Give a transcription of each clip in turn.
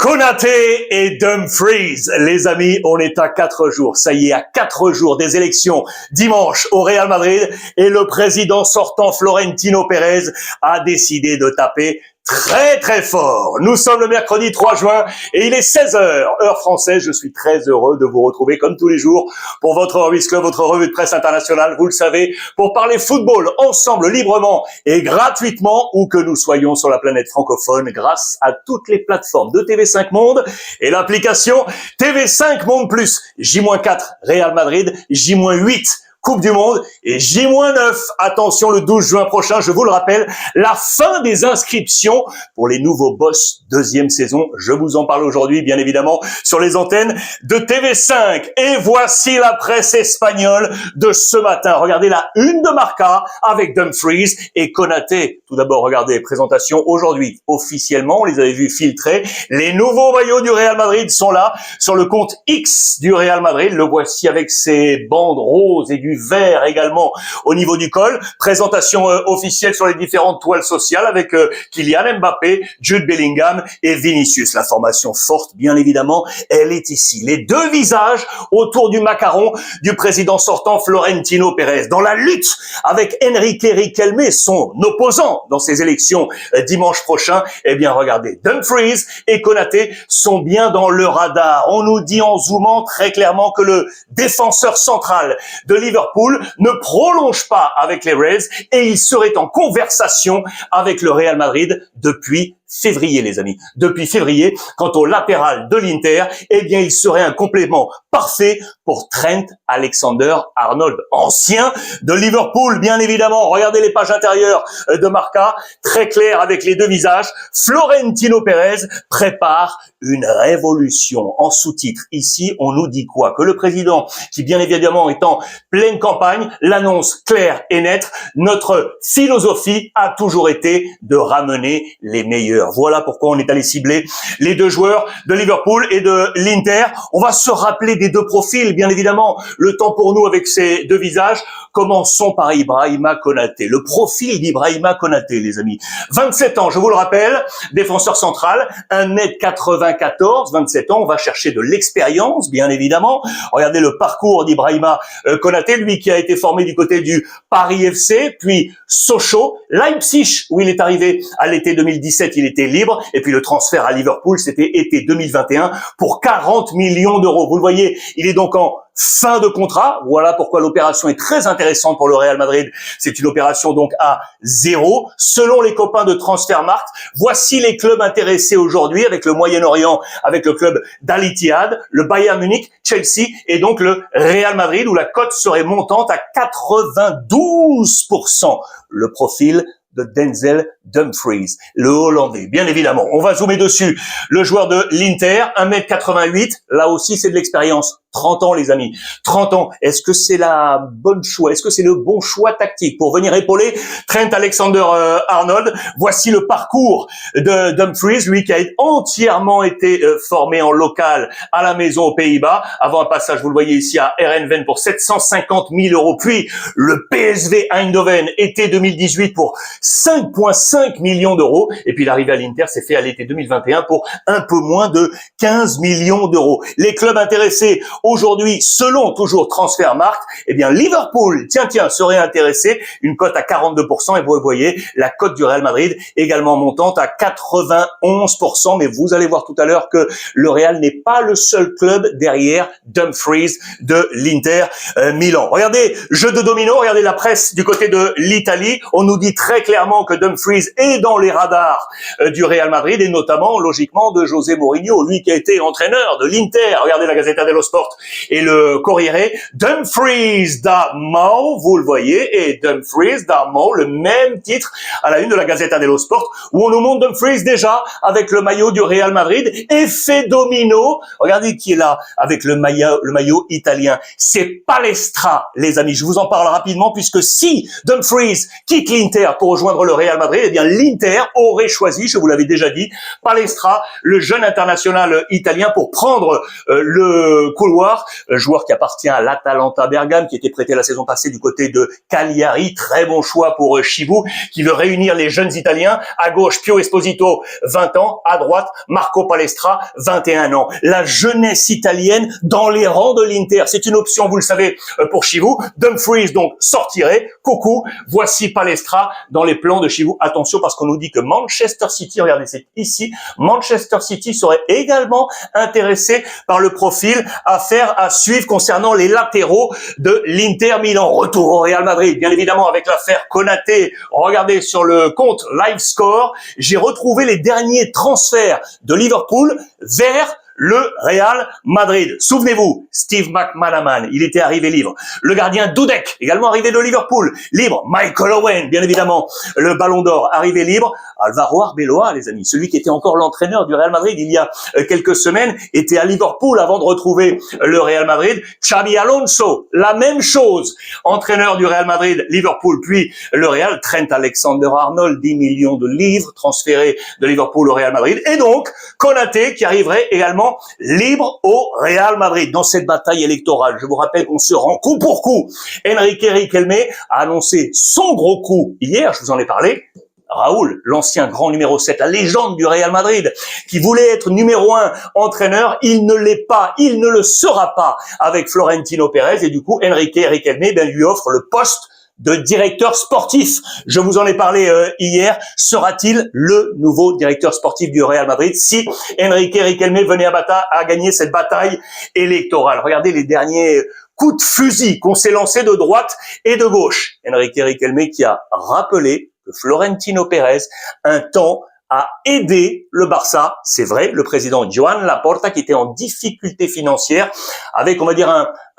Konaté et Dumfries, les amis, on est à 4 jours. Ça y est, à 4 jours des élections dimanche au Real Madrid et le président sortant Florentino Pérez a décidé de taper très très fort. Nous sommes le mercredi 3 juin et il est 16h, heure française. Je suis très heureux de vous retrouver comme tous les jours pour votre Orbis Club, votre revue de presse internationale, vous le savez, pour parler football ensemble, librement et gratuitement, où que nous soyons sur la planète francophone, grâce à toutes les plateformes de TV5 Monde et l'application TV5 Monde Plus. J-4 Real Madrid, J-8 Coupe du Monde et J-9, attention, le 12 juin prochain, je vous le rappelle, la fin des inscriptions pour les nouveaux boss deuxième saison. Je vous en parle aujourd'hui, bien évidemment, sur les antennes de TV5. Et voici la presse espagnole de ce matin. Regardez la une de Marca avec Dumfries et Konaté. Tout d'abord, regardez, présentation aujourd'hui officiellement, on les avait vus filtrer. Les nouveaux maillots du Real Madrid sont là sur le compte X du Real Madrid. Le voici avec ses bandes roses et du vert également au niveau du col. Présentation officielle sur les différentes toiles sociales avec Kylian Mbappé, Jude Bellingham et Vinicius. La formation forte, bien évidemment, elle est ici. Les deux visages autour du macaron du président sortant Florentino Pérez. Dans la lutte avec Enrique Riquelme, son opposant dans ces élections dimanche prochain, eh bien regardez, Dumfries et Konaté sont bien dans le radar. On nous dit en zoomant très clairement que le défenseur central de Liverpool ne prolonge pas avec les Reds et il serait en conversation avec le Real Madrid depuis février, les amis. Depuis février, quant au latéral de l'Inter, eh bien, il serait un complément parfait pour Trent Alexander-Arnold, ancien de Liverpool, bien évidemment. Regardez les pages intérieures de Marca, très clair avec les deux visages. Florentino Pérez prépare une révolution. En sous-titre, ici, on nous dit quoi? Que le président, qui bien évidemment est en pleine campagne, l'annonce claire et nette. Notre philosophie a toujours été de ramener les meilleurs. Voilà pourquoi on est allé cibler les deux joueurs de Liverpool et de l'Inter. On va se rappeler des deux profils, bien évidemment. Le temps pour nous avec ces deux visages. Commençons par Ibrahima Konaté. Le profil d'Ibrahima Konaté, les amis. 27 ans, je vous le rappelle, défenseur central, 1m94, 27 ans. On va chercher de l'expérience, bien évidemment. Regardez le parcours d'Ibrahima Konaté, lui qui a été formé du côté du Paris FC, puis Sochaux, Leipzig, où il est arrivé à l'été 2017, il était libre, et puis le transfert à Liverpool, c'était été 2021 pour 40 millions d'euros. Vous le voyez, il est donc en fin de contrat. Voilà pourquoi l'opération est très intéressante pour le Real Madrid. C'est une opération donc à 0. Selon les copains de Transfermarkt, voici les clubs intéressés aujourd'hui avec le Moyen-Orient, avec le club d'Al Ittihad, le Bayern Munich, Chelsea et donc le Real Madrid où la cote serait montante à 92%. Le profil de Denzel Dumfries, le Hollandais, bien évidemment. On va zoomer dessus. Le joueur de l'Inter, 1m88, là aussi c'est de l'expérience. 30 ans, les amis. 30 ans. Est-ce que c'est la bonne choix? Est-ce que c'est le bon choix tactique pour venir épauler Trent Alexander-Arnold? Voici le parcours de Dumfries, lui qui a entièrement été formé en local à la maison aux Pays-Bas. Avant un passage, vous le voyez ici à Eindhoven pour 750 000 euros. Puis le PSV Eindhoven, été 2018 pour 5,5 millions d'euros. Et puis l'arrivée à l'Inter s'est fait à l'été 2021 pour un peu moins de 15 millions d'euros. Les clubs intéressés aujourd'hui, selon toujours Transfermarkt, eh bien Liverpool, serait intéressé, une cote à 42%, et vous voyez la cote du Real Madrid également montante à 91%, mais vous allez voir tout à l'heure que le Real n'est pas le seul club derrière Dumfries de l'Inter Milan. Regardez, jeu de domino, regardez la presse du côté de l'Italie, on nous dit très clairement que Dumfries est dans les radars du Real Madrid et notamment, logiquement, de José Mourinho, lui qui a été entraîneur de l'Inter. Regardez la Gazzetta dello Sport et le Corriere, Dumfries da Mau, vous le voyez, et Dumfries da Mau, le même titre à la une de la Gazzetta dello Sport, où on nous montre Dumfries déjà avec le maillot du Real Madrid, effet domino, regardez qui est là avec le maillot italien, c'est Palestra, les amis, je vous en parle rapidement, puisque si Dumfries quitte l'Inter pour rejoindre le Real Madrid, eh bien l'Inter aurait choisi, je vous l'avais déjà dit, Palestra, le jeune international italien, pour prendre le couloir, joueur qui appartient à l'Atalanta Bergame, qui était prêté la saison passée du côté de Cagliari. Très bon choix pour Chivou, qui veut réunir les jeunes Italiens. À gauche, Pio Esposito, 20 ans. À droite, Marco Palestra, 21 ans. La jeunesse italienne dans les rangs de l'Inter. C'est une option, vous le savez, pour Chivou. Dumfries, donc, sortirait. Coucou, voici Palestra dans les plans de Chivou. Attention, parce qu'on nous dit que Manchester City, regardez, c'est ici, Manchester City serait également intéressé par le profil à suivre concernant les latéraux de l'Inter Milan. Retour au Real Madrid, bien évidemment, avec l'affaire Konaté. Regardez sur le compte LiveScore, j'ai retrouvé les derniers transferts de Liverpool vers le Real Madrid. Souvenez-vous, Steve McManaman, il était arrivé libre. Le gardien Dudek, également arrivé de Liverpool, libre. Michael Owen, bien évidemment, le Ballon d'Or, arrivé libre. Alvaro Arbeloa, les amis, celui qui était encore l'entraîneur du Real Madrid il y a quelques semaines, était à Liverpool avant de retrouver le Real Madrid. Xabi Alonso, la même chose, entraîneur du Real Madrid, Liverpool, puis le Real. Trent Alexander-Arnold, 10 millions de livres transférés de Liverpool au Real Madrid. Et donc, Konaté qui arriverait également libre au Real Madrid dans cette bataille électorale. Je vous rappelle qu'on se rend coup pour coup. Enrique Riquelme a annoncé son gros coup hier, je vous en ai parlé. Raoul, l'ancien grand numéro 7, la légende du Real Madrid, qui voulait être numéro 1 entraîneur, il ne l'est pas, il ne le sera pas avec Florentino Pérez, et du coup, Enrique Riquelme lui offre le poste de directeur sportif. Je vous en ai parlé hier. Sera-t-il le nouveau directeur sportif du Real Madrid si Enrique Riquelme venait à gagner cette bataille électorale? Regardez les derniers coups de fusil qu'on s'est lancés de droite et de gauche. Enrique Riquelme qui a rappelé que Florentino Pérez, un temps, a aidé le Barça, c'est vrai, le président Joan Laporta qui était en difficulté financière avec, on va dire,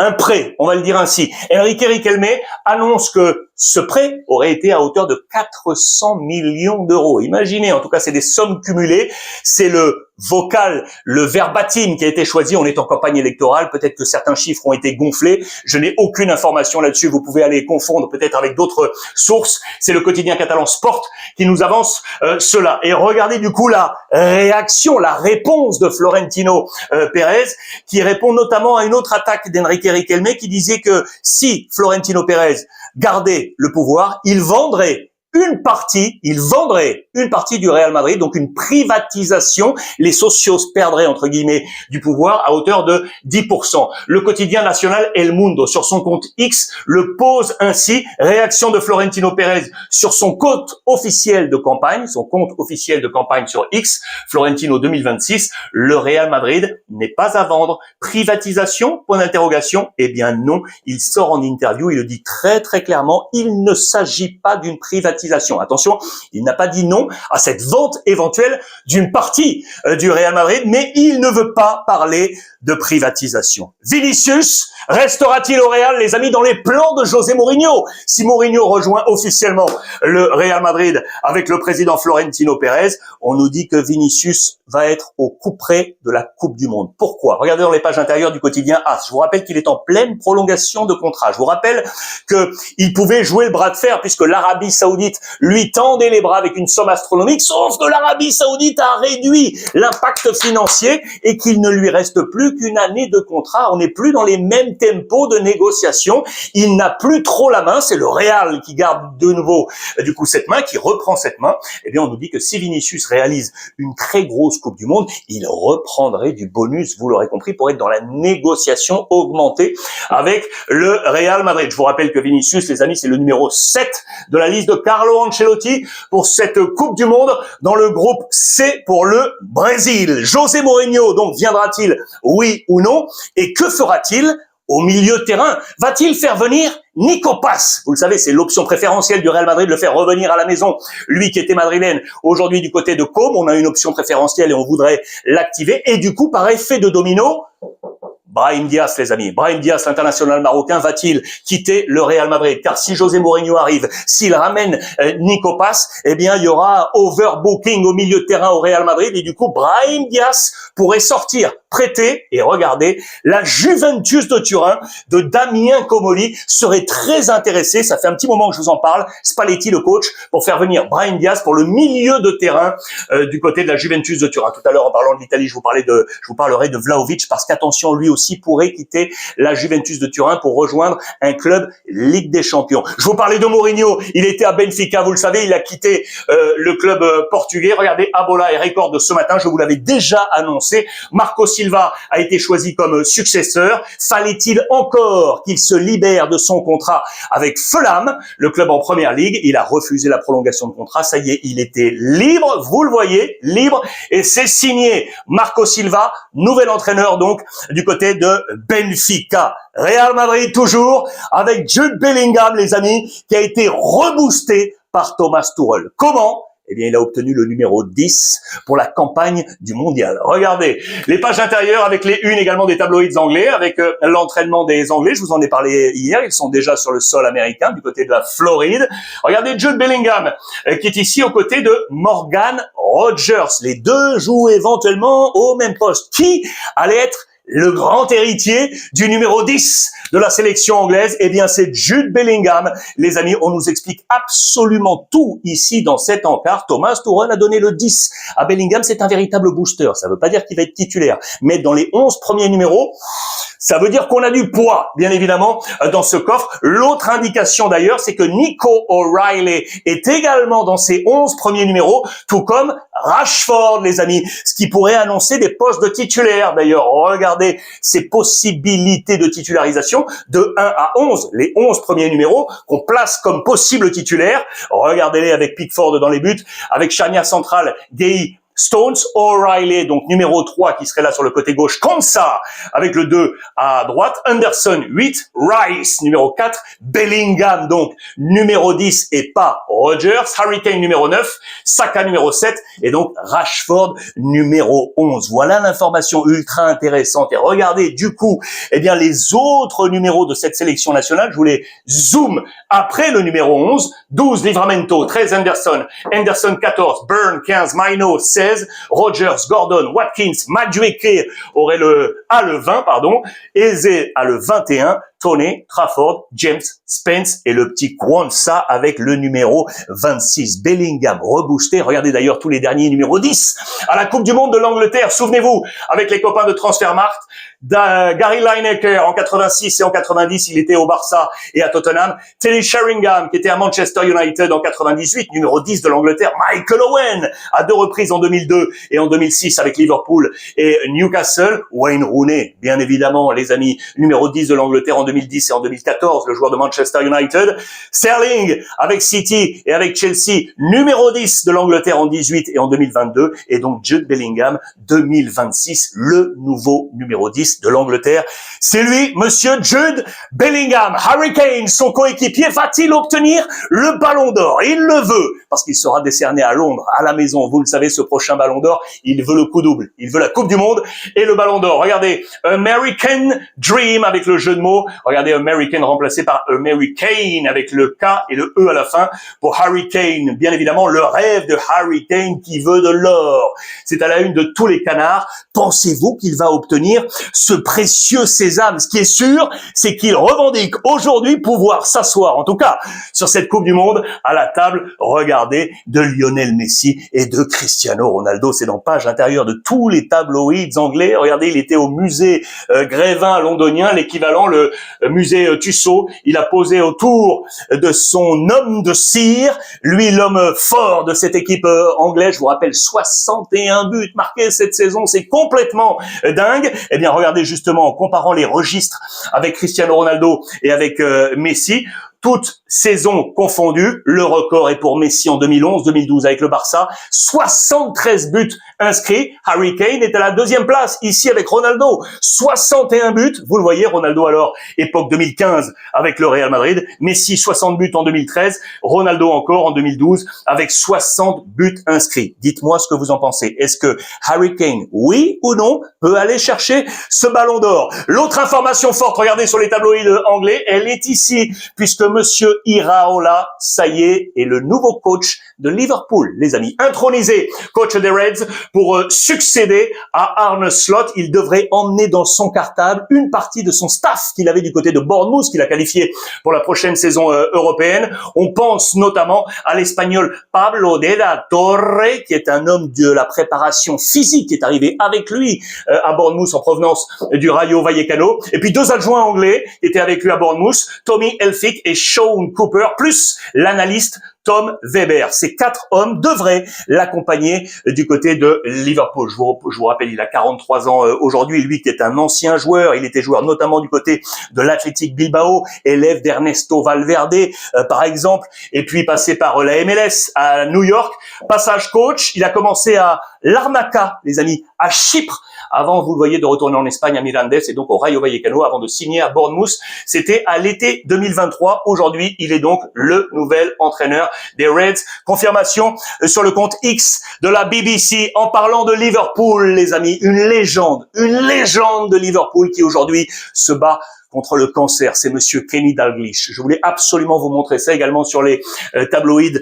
un prêt, on va le dire ainsi. Enrique Riquelme annonce que ce prêt aurait été à hauteur de 400 millions d'euros. Imaginez, en tout cas, c'est des sommes cumulées. C'est le vocal, le verbatim qui a été choisi. On est en campagne électorale. Peut-être que certains chiffres ont été gonflés. Je n'ai aucune information là-dessus. Vous pouvez aller confondre peut-être avec d'autres sources. C'est le quotidien catalan Sport qui nous avance cela. Et regardez du coup la réaction, la réponse de Florentino Pérez, qui répond notamment à une autre attaque d'Enrique Riquelme qui disait que si Florentino Pérez gardait le pouvoir, il vendrait une partie du Real Madrid, donc une privatisation. Les socios perdraient, entre guillemets, du pouvoir à hauteur de 10%. Le quotidien national El Mundo, sur son compte X, le pose ainsi. Réaction de Florentino Pérez sur son compte officiel de campagne, sur X, Florentino 2026, le Real Madrid n'est pas à vendre. Privatisation, point d'interrogation. Eh bien non, il sort en interview, il le dit très très clairement, il ne s'agit pas d'une privatisation. Attention, il n'a pas dit non à cette vente éventuelle d'une partie du Real Madrid, mais il ne veut pas parler de privatisation. Vinicius restera-t-il au Real, les amis, dans les plans de José Mourinho? Si Mourinho rejoint officiellement le Real Madrid avec le président Florentino Pérez, on nous dit que Vinicius va être au couperet de la Coupe du Monde. Pourquoi? Regardez dans les pages intérieures du quotidien AS. Je vous rappelle qu'il est en pleine prolongation de contrat. Je vous rappelle qu'il pouvait jouer le bras de fer puisque l'Arabie Saoudite lui tendait les bras avec une somme astronomique, sauf que l'Arabie Saoudite a réduit l'impact financier et qu'il ne lui reste plus qu'une année de contrat. On n'est plus dans les mêmes tempos de négociation. Il n'a plus trop la main. C'est le Real qui garde de nouveau, du coup, cette main, qui reprend cette main. Eh bien, on nous dit que si Vinicius réalise une très grosse Coupe du Monde, il reprendrait du bonus, vous l'aurez compris, pour être dans la négociation augmentée avec le Real Madrid. Je vous rappelle que Vinicius, les amis, c'est le numéro 7 de la liste de Carlo Ancelotti pour cette Coupe du Monde dans le groupe C pour le Brésil. José Mourinho, donc, viendra-t-il, oui ou non? Et que fera-t-il au milieu de terrain? Va-t-il faire venir Nico Paz? Vous le savez, c'est l'option préférentielle du Real Madrid, de le faire revenir à la maison. Lui qui était madrilène, aujourd'hui du côté de Côme, on a une option préférentielle et on voudrait l'activer. Et du coup, par effet de domino, Brahim Diaz, les amis. Brahim Diaz, l'international marocain, va-t-il quitter le Real Madrid? Car si José Mourinho arrive, s'il ramène Nico Paz, eh bien, il y aura overbooking au milieu de terrain au Real Madrid et du coup, Brahim Diaz pourrait sortir prêté, et regardez, la Juventus de Turin de Damien Comolli serait très intéressé, ça fait un petit moment que je vous en parle, Spalletti le coach, pour faire venir Brahim Diaz pour le milieu de terrain du côté de la Juventus de Turin. Tout à l'heure, en parlant de l'Italie, je vous parlerai de Vlahovic, parce qu'attention, lui aussi pourrait quitter la Juventus de Turin pour rejoindre un club Ligue des Champions. Je vous parlais de Mourinho, il était à Benfica, vous le savez, il a quitté le club portugais. Regardez, Abola et record de ce matin, je vous l'avais déjà annoncé. Marco Silva a été choisi comme successeur. Fallait-il encore qu'il se libère de son contrat avec Fulham, le club en première ligue? Il a refusé la prolongation de contrat. Ça y est, il était libre, vous le voyez, libre, et c'est signé. Marco Silva, nouvel entraîneur donc du côté de Benfica. Real Madrid toujours avec Jude Bellingham, les amis, qui a été reboosté par Thomas Tuchel. Comment? Eh bien, il a obtenu le numéro 10 pour la campagne du mondial. Regardez, les pages intérieures avec les unes également des tabloïds anglais, avec l'entraînement des Anglais. Je vous en ai parlé hier, ils sont déjà sur le sol américain, du côté de la Floride. Regardez Jude Bellingham, qui est ici aux côtés de Morgan Rogers. Les deux jouent éventuellement au même poste. Qui allait être le grand héritier du numéro 10 de la sélection anglaise? Eh bien, c'est Jude Bellingham. Les amis, on nous explique absolument tout ici dans cet encart. Thomas Tuchel a donné le 10 à Bellingham. C'est un véritable booster. Ça ne veut pas dire qu'il va être titulaire. Mais dans les 11 premiers numéros, ça veut dire qu'on a du poids, bien évidemment, dans ce coffre. L'autre indication d'ailleurs, c'est que Nico O'Reilly est également dans ces 11 premiers numéros, tout comme Rashford, les amis, ce qui pourrait annoncer des postes de titulaires. D'ailleurs, regardez ces possibilités de titularisation de 1 à 11, les 11 premiers numéros qu'on place comme possibles titulaires. Regardez-les avec Pickford dans les buts, avec charnière centrale, Gueye, Stones, O'Reilly, donc numéro 3 qui serait là sur le côté gauche, comme ça, avec le 2 à droite, Anderson 8, Rice numéro 4, Bellingham donc numéro 10 et pas Rogers, Harry Kane numéro 9, Saka numéro 7 et donc Rashford numéro 11. Voilà l'information ultra intéressante. Et regardez du coup, eh bien les autres numéros de cette sélection nationale, je voulais zoom après le numéro 11, 12 Livramento, 13 Anderson, Anderson 14, Burn 15, Maino 16, Rogers, Gordon, Watkins, Madueke aurait le 20, Eze a le 21, Tony, Trafford, James, Spence et le petit Kwanzaa avec le numéro 26. Bellingham reboosté. Regardez d'ailleurs tous les derniers numéros 10 à la Coupe du Monde de l'Angleterre. Souvenez-vous, avec les copains de Transfermarkt, Gary Lineker en 86 et en 90, il était au Barça et à Tottenham. Teddy Sheringham qui était à Manchester United en 98, numéro 10 de l'Angleterre. Michael Owen à 2 reprises en 2002 et en 2006 avec Liverpool et Newcastle. Wayne Rooney, bien évidemment, les amis, numéro 10 de l'Angleterre en 2010 et en 2014, le joueur de Manchester United. Sterling avec City et avec Chelsea, numéro 10 de l'Angleterre en 18 et en 2022. Et donc Jude Bellingham, 2026, le nouveau numéro 10 de l'Angleterre. C'est lui, monsieur Jude Bellingham. Harry Kane, son coéquipier, va-t-il obtenir le Ballon d'Or? Il le veut, parce qu'il sera décerné à Londres, à la maison. Vous le savez, ce prochain Ballon d'Or, il veut le coup double. Il veut la Coupe du Monde et le Ballon d'Or. Regardez, American Dream avec le jeu de mots. Regardez, American remplacé par Americane avec le K et le E à la fin pour Harry Kane. Bien évidemment, le rêve de Harry Kane qui veut de l'or. C'est à la une de tous les canards. Pensez-vous qu'il va obtenir ce précieux sésame? Ce qui est sûr, c'est qu'il revendique aujourd'hui pouvoir s'asseoir, en tout cas, sur cette Coupe du Monde, à la table, regardez, de Lionel Messi et de Cristiano Ronaldo. C'est dans page intérieure de tous les tabloïds anglais. Regardez, il était au musée Grévin londonien, l'équivalent, le musée Tussaud. Il a posé autour de son homme de cire, lui l'homme fort de cette équipe anglaise. Je vous rappelle, 61 buts marqués cette saison, c'est complètement dingue. Eh bien, regardez justement, en comparant les registres avec Cristiano Ronaldo et avec Messi, toutes saisons confondues, le record est pour Messi en 2011-2012 avec le Barça, 73 buts inscrits. Harry Kane est à la deuxième place, ici avec Ronaldo, 61 buts. Vous le voyez, Ronaldo alors, époque 2015 avec le Real Madrid, Messi 60 buts en 2013, Ronaldo encore en 2012 avec 60 buts inscrits. Dites-moi ce que vous en pensez. Est-ce que Harry Kane, oui ou non, peut aller chercher ce Ballon d'Or? L'autre information forte, regardez sur les tabloïds anglais, elle est ici, puisque monsieur Iraola, ça y est le nouveau coach de Liverpool, les amis. Intronisé coach des Reds pour succéder à Arne Slot. Il devrait emmener dans son cartable une partie de son staff qu'il avait du côté de Bournemouth, qu'il a qualifié pour la prochaine saison européenne. On pense notamment à l'Espagnol Pablo de la Torre, qui est un homme de la préparation physique, qui est arrivé avec lui à Bournemouth en provenance du Rayo Vallecano. Et puis 2 adjoints anglais qui étaient avec lui à Bournemouth, Tommy Elphick et Sean Cooper, plus l'analyste Tom Weber. Ces 4 hommes devraient l'accompagner du côté de Liverpool. Je vous rappelle, il a 43 ans aujourd'hui, lui qui est un ancien joueur. Il était joueur notamment du côté de l'Athletic Bilbao, élève d'Ernesto Valverde par exemple, et puis passé par la MLS à New York. Passage coach, il a commencé à Larnaca, les amis, à Chypre, avant, vous le voyez, de retourner en Espagne à Mirandés et donc au Rayo Vallecano avant de signer à Bournemouth. C'était à l'été 2023. Aujourd'hui, il est donc le nouvel entraîneur des Reds. Confirmation sur le compte X de la BBC en parlant de Liverpool, les amis. Une légende de Liverpool qui aujourd'hui se bat contre le cancer, c'est monsieur Kenny Dalglish. Je voulais absolument vous montrer ça également sur les tabloïds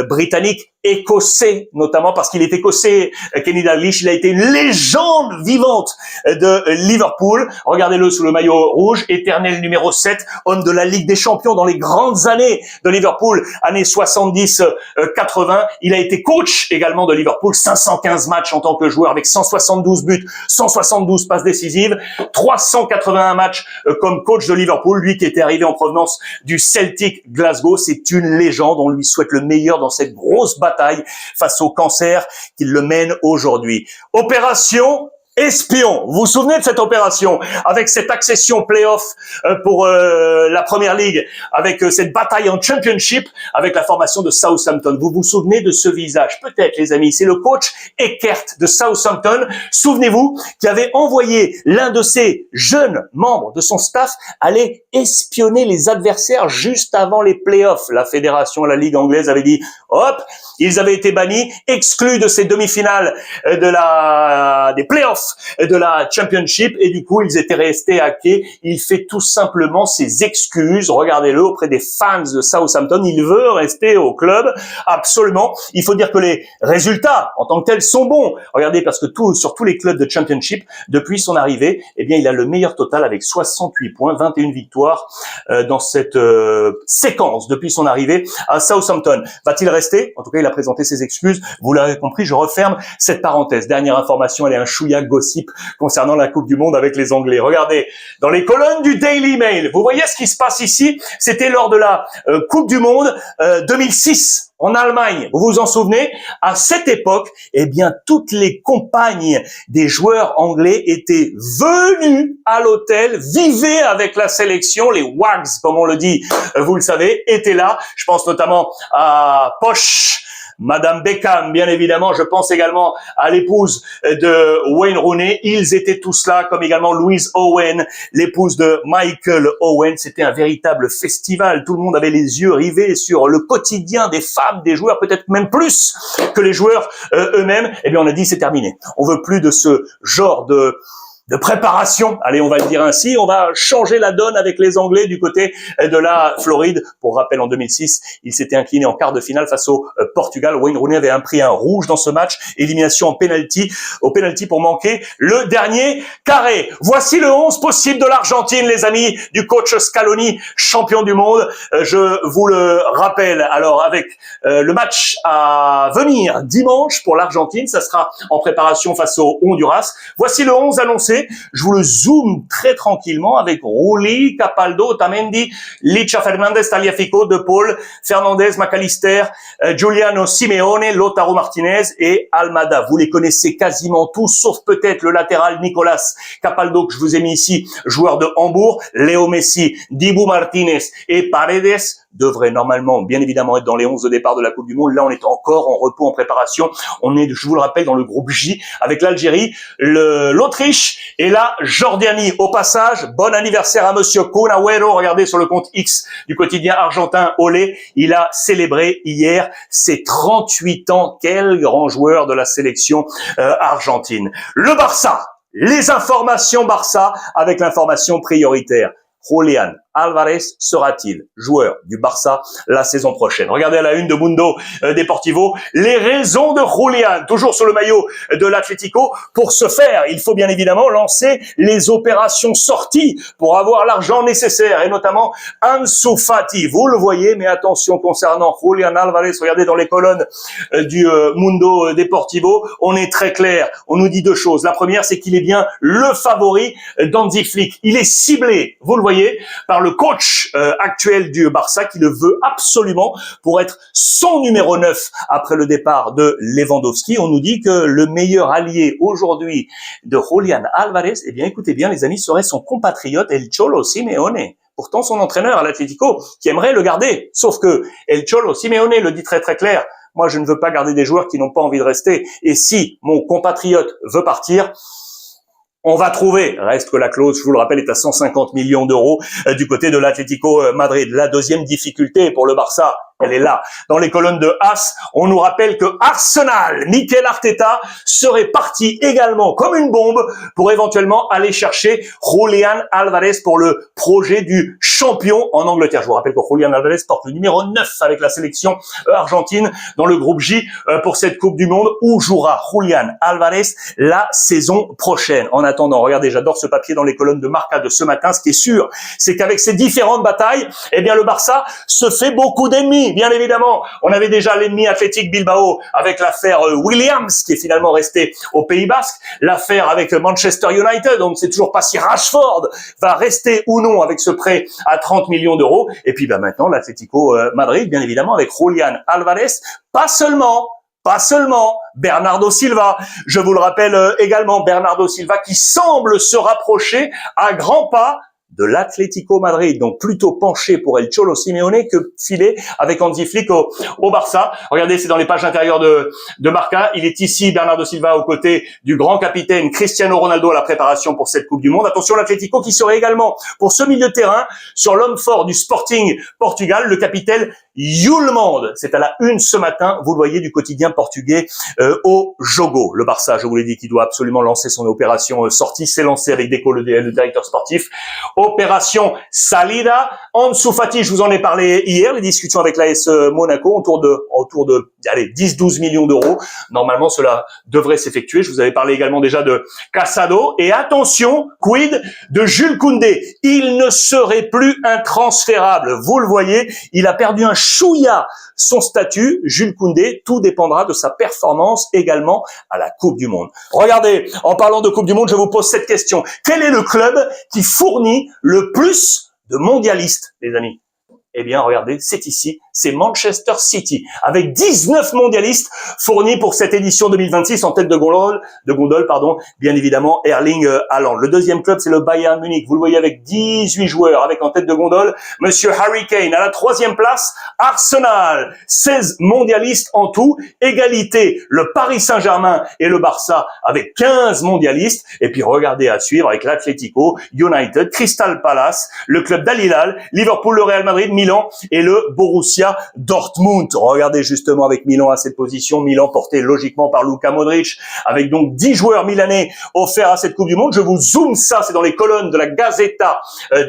britanniques, écossais notamment, parce qu'il est écossais, Kenny Dalglish. Il a été une légende vivante de Liverpool. Regardez-le sous le maillot rouge, éternel numéro 7, homme de la Ligue des Champions dans les grandes années de Liverpool, années 70-80. Il a été coach également de Liverpool, 515 matchs en tant que joueur avec 172 buts, 172 passes décisives, 381 matchs comme coach de Liverpool, lui qui était arrivé en provenance du Celtic Glasgow. C'est une légende, on lui souhaite le meilleur dans cette grosse bataille face au cancer qu'il le mène aujourd'hui. Opération Espion. Vous vous souvenez de cette opération avec cette accession play-off pour la Première Ligue, avec cette bataille en Championship, avec la formation de Southampton. Vous vous souvenez de ce visage? Peut-être, les amis. C'est le coach Eckert de Southampton. Souvenez-vous, qui avait envoyé l'un de ses jeunes membres de son staff aller espionner les adversaires juste avant les play-offs. La fédération, la Ligue anglaise avait dit, hop, ils avaient été bannis, exclus de ces demi-finales des play-offs de la Championship, et du coup ils étaient restés à quai. Il fait tout simplement ses excuses, regardez-le, auprès des fans de Southampton. Il veut rester au club, absolument. Il faut dire que les résultats en tant que tels sont bons. Regardez, parce que sur tous les clubs de Championship, depuis son arrivée, eh bien il a le meilleur total avec 68 points, 21 victoires dans cette séquence depuis son arrivée à Southampton. Va-t-il rester? En tout cas, il a présenté ses excuses. Vous l'avez compris, je referme cette parenthèse. Dernière information, elle est un chouïa gossip concernant la Coupe du Monde avec les Anglais. Regardez, dans les colonnes du Daily Mail, vous voyez ce qui se passe ici? C'était lors de la Coupe du Monde 2006 en Allemagne. Vous vous en souvenez? À cette époque, eh bien, toutes les compagnes des joueurs anglais étaient venues à l'hôtel, vivaient avec la sélection. Les Wags, comme on le dit, vous le savez, étaient là. Je pense notamment à Posh, Madame Beckham, bien évidemment. Je pense également à l'épouse de Wayne Rooney. Ils étaient tous là, comme également Louise Owen, l'épouse de Michael Owen. C'était un véritable festival. Tout le monde avait les yeux rivés sur le quotidien des femmes, des joueurs, peut-être même plus que les joueurs eux-mêmes. Eh bien, on a dit c'est terminé. On veut plus de ce genre de préparation, allez, on va le dire ainsi. On va changer la donne avec les Anglais du côté de la Floride. Pour rappel, en 2006, il s'était incliné en quart de finale face au Portugal. Wayne Rooney avait pris un rouge dans ce match. Élimination au penalty pour manquer le dernier carré. Voici le 11 possible de l'Argentine, les amis, du coach Scaloni, champion du monde. Je vous le rappelle. Alors, avec le match à venir dimanche pour l'Argentine, ça sera en préparation face au Honduras. Voici le 11 annoncé. Je vous le zoome très tranquillement avec Rulli, Capaldo, Otamendi, Licha Fernandez, Tagliafico, De Paul, Fernandez, McAllister, Giuliano Simeone, Lautaro Martinez et Almada. Vous les connaissez quasiment tous, sauf peut-être le latéral Nicolas Capaldo que je vous ai mis ici, joueur de Hambourg, Léo Messi, Dibu Martinez et Paredes devraient normalement, bien évidemment, être dans les 11 de départ de la Coupe du Monde. Là, on est encore en repos, en préparation. On est, je vous le rappelle, dans le groupe J avec l'Algérie, l'Autriche et la Jordanie. Au passage, bon anniversaire à monsieur Kun Agüero. Regardez sur le compte X du quotidien argentin Olé. Il a célébré hier ses 38 ans. Quel grand joueur de la sélection argentine. Le Barça. Les informations Barça avec l'information prioritaire. Julián Alvarez sera-t-il joueur du Barça la saison prochaine? Regardez à la une de Mundo Deportivo, les raisons de Julián, toujours sur le maillot de l'Atlético. Pour ce faire, il faut bien évidemment lancer les opérations sorties pour avoir l'argent nécessaire, et notamment Ansu Fati. Vous le voyez, mais attention concernant Julián Alvarez, regardez dans les colonnes du Mundo Deportivo, on est très clair, on nous dit deux choses. La première, c'est qu'il est bien le favori d'Hansi Flick. Il est ciblé, vous le voyez, par le coach actuel du Barça qui le veut absolument pour être son numéro 9 après le départ de Lewandowski. On nous dit que le meilleur allié aujourd'hui de Julián Alvarez, eh bien écoutez bien les amis, serait son compatriote El Cholo Simeone. Pourtant son entraîneur à l'Atlético qui aimerait le garder. Sauf que El Cholo Simeone le dit très très clair. Moi je ne veux pas garder des joueurs qui n'ont pas envie de rester. Et si mon compatriote veut partir, on va trouver, reste que la clause, je vous le rappelle, est à 150 millions d'euros du côté de l'Atlético Madrid. La deuxième difficulté pour le Barça, elle est là. Dans les colonnes de AS, on nous rappelle que Arsenal, Mikel Arteta, serait parti également comme une bombe pour éventuellement aller chercher Julián Alvarez pour le projet du champion en Angleterre. Je vous rappelle que Julián Alvarez porte le numéro 9 avec la sélection argentine dans le groupe J pour cette Coupe du Monde où jouera Julián Alvarez la saison prochaine. En attendant, regardez, j'adore ce papier dans les colonnes de Marca de ce matin. Ce qui est sûr, c'est qu'avec ces différentes batailles, eh bien le Barça se fait beaucoup d'ennemis. Bien évidemment, on avait déjà l'ennemi Athletic Bilbao avec l'affaire Williams qui est finalement resté au Pays Basque, l'affaire avec Manchester United, donc c'est toujours pas si Rashford va rester ou non avec ce prêt à 30 millions d'euros. Et puis maintenant l'Atlético Madrid, bien évidemment avec Julián Alvarez, pas seulement Bernardo Silva. Je vous le rappelle également, Bernardo Silva qui semble se rapprocher à grands pas de l'Atlético Madrid, donc plutôt penché pour El Cholo Simeone que filé avec Hansi Flick au Barça. Regardez, c'est dans les pages intérieures de Marca. Il est ici, Bernardo Silva, aux côtés du grand capitaine Cristiano Ronaldo à la préparation pour cette Coupe du Monde. Attention, l'Atlético qui serait également pour ce milieu de terrain sur l'homme fort du Sporting Portugal, le capitaine Yulmand. C'est à la une ce matin, vous le voyez, du quotidien portugais au Jogo. Le Barça, je vous l'ai dit, qui doit absolument lancer son opération sortie. C'est lancé avec Deco, le directeur sportif. Opération Salida. Ansu Fati, je vous en ai parlé hier, les discussions avec l'AS Monaco autour de 10-12 millions d'euros. Normalement, cela devrait s'effectuer. Je vous avais parlé également déjà de Casado. Et attention, quid de Jules Koundé. Il ne serait plus intransférable. Vous le voyez, il a perdu un chouïa son statut. Jules Koundé, tout dépendra de sa performance également à la Coupe du Monde. Regardez, en parlant de Coupe du Monde, je vous pose cette question. Quel est le club qui fournit le plus de mondialistes, les amis? Eh bien, regardez, c'est ici, c'est Manchester City, avec 19 mondialistes fournis pour cette édition 2026 en tête de gondole, bien évidemment, Erling Haaland. Le deuxième club, c'est le Bayern Munich. Vous le voyez avec 18 joueurs, avec en tête de gondole, Monsieur Harry Kane. À la troisième place, Arsenal, 16 mondialistes en tout. Égalité, le Paris Saint-Germain et le Barça avec 15 mondialistes. Et puis, regardez à suivre avec l'Atlético, United, Crystal Palace, le club d'Al Hilal, Liverpool, le Real Madrid, Milan et le Borussia Dortmund. Regardez justement avec Milan à cette position. Milan porté logiquement par Luka Modric avec donc 10 joueurs milanais offerts à cette Coupe du Monde. Je vous zoome ça, c'est dans les colonnes de la Gazzetta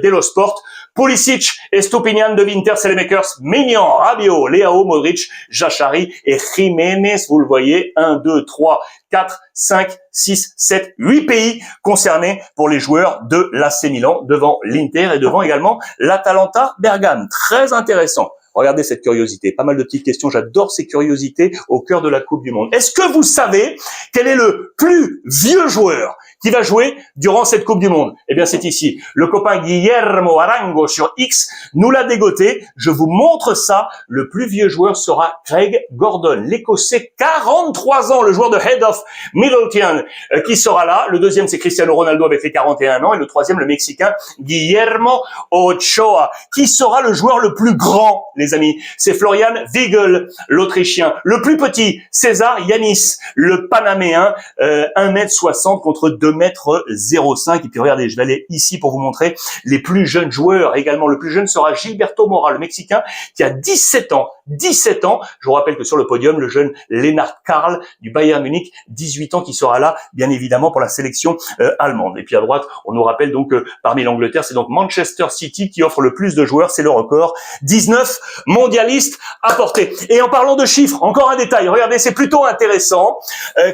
dello Sport. Pulisic, Estupiñán, De Winter, Selemakers, Maignan, Rabiot, Leao, Modric, Jachari et Jiménez. Vous le voyez, 1, 2, 3, 4, 5, 6, 7, 8 pays concernés pour les joueurs de l'AC Milan devant l'Inter et devant également l'Atalanta Bergame. Très intéressant. Regardez cette curiosité. Pas mal de petites questions. J'adore ces curiosités au cœur de la Coupe du Monde. Est-ce que vous savez quel est le plus vieux joueur qui va jouer durant cette Coupe du Monde? Eh bien, c'est ici. Le copain Guillermo Arango sur X nous l'a dégoté. Je vous montre ça. Le plus vieux joueur sera Craig Gordon, l'Écossais, 43 ans, le joueur de Head of Middleton, qui sera là. Le deuxième, c'est Cristiano Ronaldo avec les 41 ans. Et le troisième, le Mexicain Guillermo Ochoa, qui sera le joueur le plus grand, les amis. C'est Florian Weigl, l'Autrichien. Le plus petit, César Yanis, le Panaméen, 1m60 contre 2 2,05 m. Et puis regardez, je vais aller ici pour vous montrer les plus jeunes joueurs également. Le plus jeune sera Gilberto Mora, le Mexicain, qui a 17 ans. 17 ans. Je vous rappelle que sur le podium, le jeune Lennart Karl du Bayern Munich, 18 ans, qui sera là, bien évidemment, pour la sélection allemande. Et puis à droite, on nous rappelle donc que parmi l'Angleterre, c'est donc Manchester City qui offre le plus de joueurs. C'est le record. 19 mondialistes à porter. Et en parlant de chiffres, encore un détail. Regardez, c'est plutôt intéressant.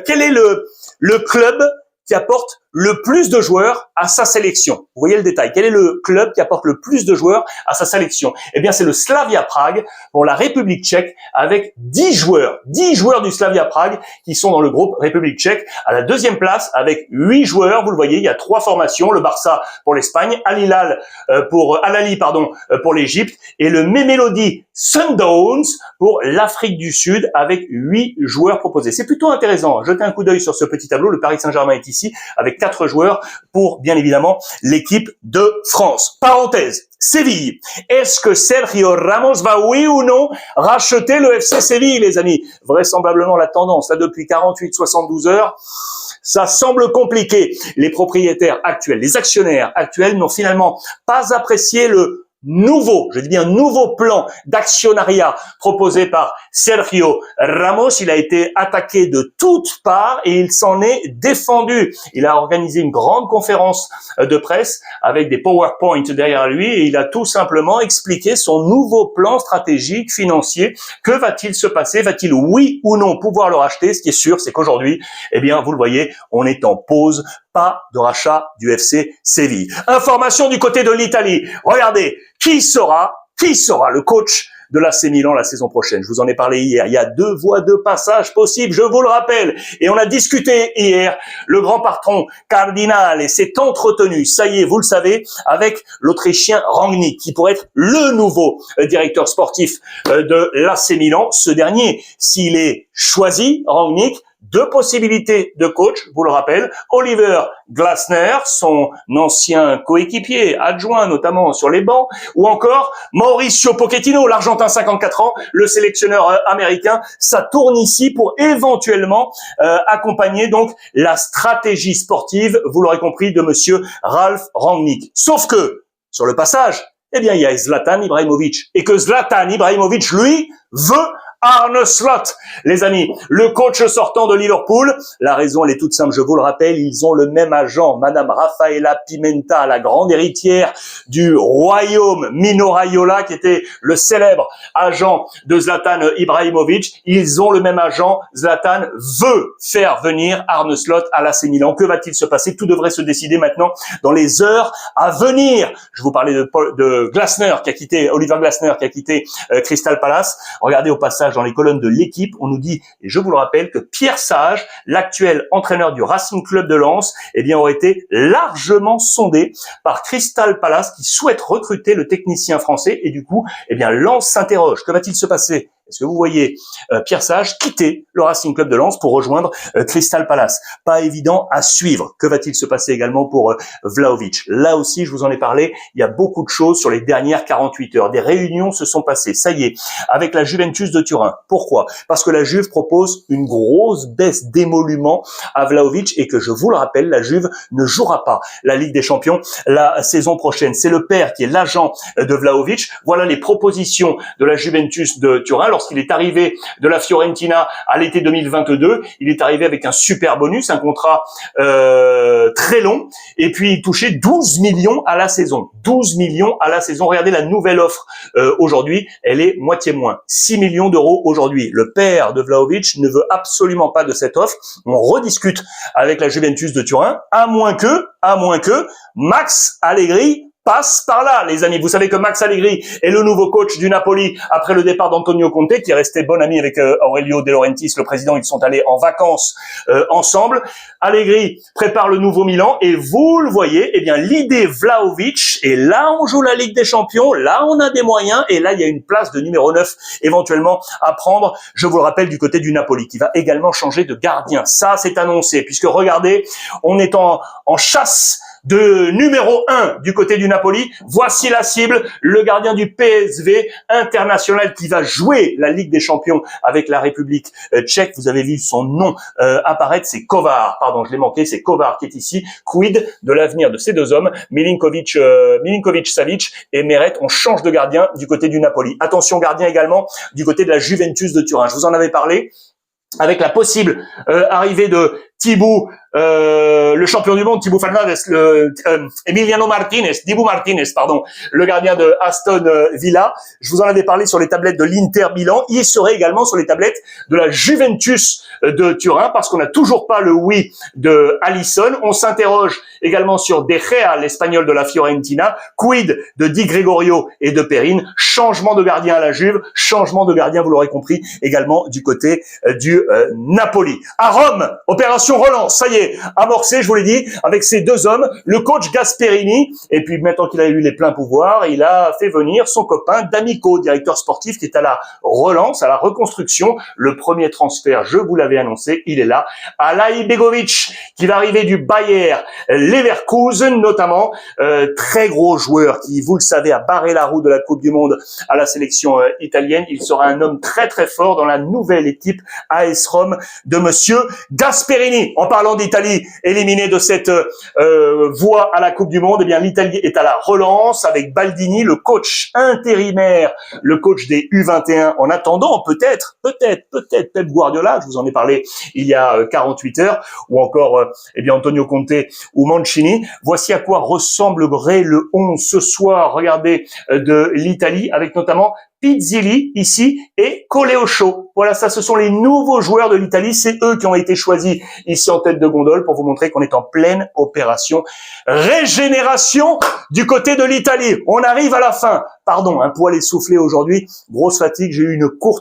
Quel est le club qui apporte le plus de joueurs à sa sélection? Vous voyez le détail. Quel est le club qui apporte le plus de joueurs à sa sélection? Eh bien, c'est le Slavia Prague pour la République tchèque avec 10 joueurs. 10 joueurs du Slavia Prague qui sont dans le groupe République tchèque. À la deuxième place avec 8 joueurs. Vous le voyez, il y a 3 formations. Le Barça pour l'Espagne, Al Hilal pour l'Égypte et le Mamelodi Sundowns pour l'Afrique du Sud avec 8 joueurs proposés. C'est plutôt intéressant. Jetez un coup d'œil sur ce petit tableau. Le Paris Saint-Germain est ici avec 4 joueurs pour, bien évidemment, l'équipe de France. Parenthèse, Séville. Est-ce que Sergio Ramos va, oui ou non, racheter le FC Séville, les amis? Vraisemblablement, la tendance, là, depuis 72 heures, ça semble compliqué. Les propriétaires actuels, les actionnaires actuels n'ont finalement pas apprécié le nouveau, je dis bien nouveau plan d'actionnariat proposé par Sergio Ramos. Il a été attaqué de toutes parts et il s'en est défendu. Il a organisé une grande conférence de presse avec des PowerPoint derrière lui et il a tout simplement expliqué son nouveau plan stratégique financier. Que va-t-il se passer? Va-t-il, oui ou non, pouvoir le racheter? Ce qui est sûr, c'est qu'aujourd'hui, eh bien, vous le voyez, on est en pause. Pas de rachat du FC Séville. Information du côté de l'Italie. Regardez, qui sera le coach de l'AC Milan la saison prochaine? Je vous en ai parlé hier. Il y a 2 voies de passage possibles, je vous le rappelle. Et on a discuté hier. Le grand patron Cardinale s'est entretenu, ça y est, vous le savez, avec l'Autrichien Rangnick, qui pourrait être le nouveau directeur sportif de l'AC Milan. Ce dernier, s'il est choisi, Rangnick, 2 possibilités de coach, je vous le rappelle. Oliver Glasner, son ancien coéquipier, adjoint notamment sur les bancs, ou encore Mauricio Pochettino, l'Argentin 54 ans, le sélectionneur américain. Ça tourne ici pour éventuellement accompagner donc la stratégie sportive, vous l'aurez compris, de monsieur Ralf Rangnick. Sauf que, sur le passage, eh bien, il y a Zlatan Ibrahimovic. Et que Zlatan Ibrahimovic, lui, veut Arne Slot, les amis, le coach sortant de Liverpool. La raison, elle est toute simple, je vous le rappelle, ils ont le même agent, Madame Rafaela Pimenta, la grande héritière du royaume Mino Raiola, qui était le célèbre agent de Zlatan Ibrahimovic. Ils ont le même agent. Zlatan veut faire venir Arne Slot à l'AC Milan. Que va-t-il se passer? Tout devrait se décider maintenant dans les heures à venir. Je vous parlais de Glasner qui a quitté, Oliver Glasner qui a quitté Crystal Palace. Regardez au passage dans les colonnes de l'équipe, on nous dit, et je vous le rappelle, que Pierre Sage, l'actuel entraîneur du Racing Club de Lens, eh bien, aurait été largement sondé par Crystal Palace qui souhaite recruter le technicien français et du coup, eh bien, Lens s'interroge. Que va-t-il se passer? Est-ce que vous voyez Pierre Sage quitter le Racing Club de Lens pour rejoindre Crystal Palace? Pas évident à suivre. Que va-t-il se passer également pour Vlahovic? Là aussi, je vous en ai parlé, il y a beaucoup de choses sur les dernières 48 heures. Des réunions se sont passées, ça y est, avec la Juventus de Turin. Pourquoi? Parce que la Juve propose une grosse baisse d'émolument à Vlahovic et que, je vous le rappelle, la Juve ne jouera pas la Ligue des Champions la saison prochaine. C'est le père qui est l'agent de Vlahovic. Voilà les propositions de la Juventus de Turin. Lorsqu'il est arrivé de la Fiorentina à l'été 2022, il est arrivé avec un super bonus, un contrat très long, et puis il touchait 12 millions à la saison. 12 millions à la saison. Regardez la nouvelle offre aujourd'hui, elle est moitié moins. 6 millions d'euros aujourd'hui. Le père de Vlahovic ne veut absolument pas de cette offre. On rediscute avec la Juventus de Turin, à moins que Max Allegri passe par là, les amis. Vous savez que Max Allegri est le nouveau coach du Napoli après le départ d'Antonio Conte, qui est resté bon ami avec Aurelio De Laurentiis, le président. Ils sont allés en vacances ensemble. Allegri prépare le nouveau Milan et vous le voyez, eh bien, l'idée Vlahovic, et là on joue la Ligue des Champions, là on a des moyens, et là il y a une place de numéro 9 éventuellement à prendre, je vous le rappelle, du côté du Napoli, qui va également changer de gardien. Ça, c'est annoncé, puisque regardez, on est en chasse de numéro 1 du côté du Napoli. Voici la cible, le gardien du PSV international qui va jouer la Ligue des Champions avec la République tchèque. Vous avez vu son nom apparaître, c'est Kovar. Pardon, je l'ai manqué, c'est Kovar qui est ici. Quid de l'avenir de ces deux hommes, Milinkovic-Savic et Meret. On change de gardien du côté du Napoli. Attention, gardien également du côté de la Juventus de Turin. Je vous en avais parlé avec la possible arrivée de Thibaut, le champion du monde, Thibaut Fernandes, Dibu Martinez, pardon, le gardien de Aston Villa. Je vous en avais parlé sur les tablettes de l'Inter Milan. Il serait également sur les tablettes de la Juventus de Turin parce qu'on n'a toujours pas le oui de Alisson. On s'interroge également sur De Gea, l'Espagnol de la Fiorentina. Quid de Di Gregorio et de Perrin. Changement de gardien à la Juve. Changement de gardien, vous l'aurez compris, également du côté du Napoli. À Rome, opération relance, ça y est, amorcé, je vous l'ai dit, avec ces deux hommes, le coach Gasperini, et puis maintenant qu'il a eu les pleins pouvoirs, il a fait venir son copain D'Amico, directeur sportif, qui est à la relance, à la reconstruction. Le premier transfert, je vous l'avais annoncé, il est là. Alay Begovic, qui va arriver du Bayer Leverkusen, notamment, très gros joueur qui, vous le savez, a barré la roue de la Coupe du Monde à la sélection italienne. Il sera un homme très très fort dans la nouvelle équipe AS Rome de monsieur Gasperini. En parlant d'Italie, éliminée de cette voie à la Coupe du Monde, eh bien l'Italie est à la relance avec Baldini, le coach intérimaire, le coach des U21. En attendant, peut-être Pep Guardiola, je vous en ai parlé il y a 48 heures, ou encore Antonio Conte ou Mancini. Voici à quoi ressemblerait le 11 ce soir. Regardez de l'Italie avec notamment Pizzilli ici et Coleocho. Voilà, ça, ce sont les nouveaux joueurs de l'Italie. C'est eux qui ont été choisis ici en tête de gondole pour vous montrer qu'on est en pleine opération régénération du côté de l'Italie. On arrive à la fin. Pardon, un poil essoufflé aujourd'hui. Grosse fatigue. J'ai eu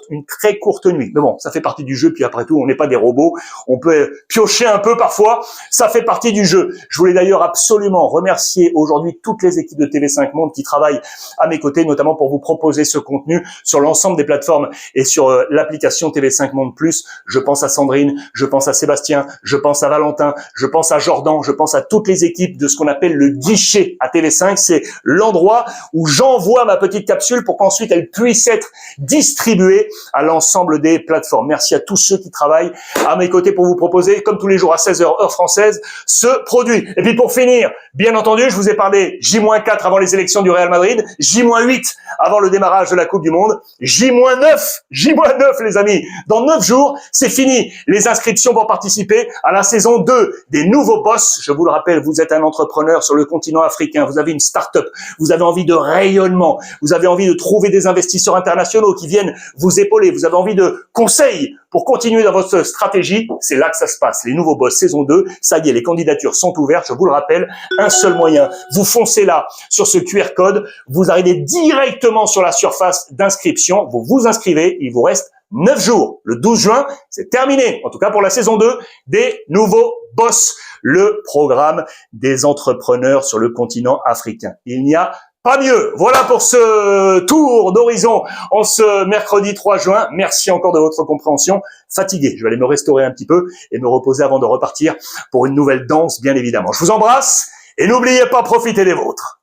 une très courte nuit. Mais bon, ça fait partie du jeu. Puis après tout, on n'est pas des robots. On peut piocher un peu parfois. Ça fait partie du jeu. Je voulais d'ailleurs absolument remercier aujourd'hui toutes les équipes de TV5 Monde qui travaillent à mes côtés, notamment pour vous proposer ce contenu sur l'ensemble des plateformes et sur l'application TV5 Monde Plus. Je pense à Sandrine, je pense à Sébastien, je pense à Valentin, je pense à Jordan, je pense à toutes les équipes de ce qu'on appelle le guichet à TV5. C'est l'endroit où j'envoie ma petite capsule pour qu'ensuite elle puisse être distribuée à l'ensemble des plateformes. Merci à tous ceux qui travaillent à mes côtés pour vous proposer, comme tous les jours à 16h heure française, ce produit. Et puis pour finir, bien entendu, je vous ai parlé J-4 avant les élections du Real Madrid, J-8 avant le démarrage de la Coupe du Monde, J-9 les amis. Dans 9 jours, c'est fini les inscriptions pour participer à la saison 2 des nouveaux boss. Je vous le rappelle, vous êtes un entrepreneur sur le continent africain, vous avez une start-up, vous avez envie de rayonnement, vous avez envie de trouver des investisseurs internationaux qui viennent vous épauler, vous avez envie de conseils pour continuer dans votre stratégie. C'est là que ça se passe. Les nouveaux boss saison 2, ça y est, les candidatures sont ouvertes. Je vous le rappelle, un seul moyen. Vous foncez là sur ce QR code, vous arrivez directement sur la surface d'inscription, vous vous inscrivez, il vous reste 9 jours. Le 12 juin, c'est terminé. En tout cas pour la saison 2 des nouveaux boss, le programme des entrepreneurs sur le continent africain. Il n'y a pas mieux. Voilà pour ce tour d'horizon en ce mercredi 3 juin. Merci encore de votre compréhension. Fatigué, je vais aller me restaurer un petit peu et me reposer avant de repartir pour une nouvelle danse, bien évidemment. Je vous embrasse et n'oubliez pas, profitez des vôtres.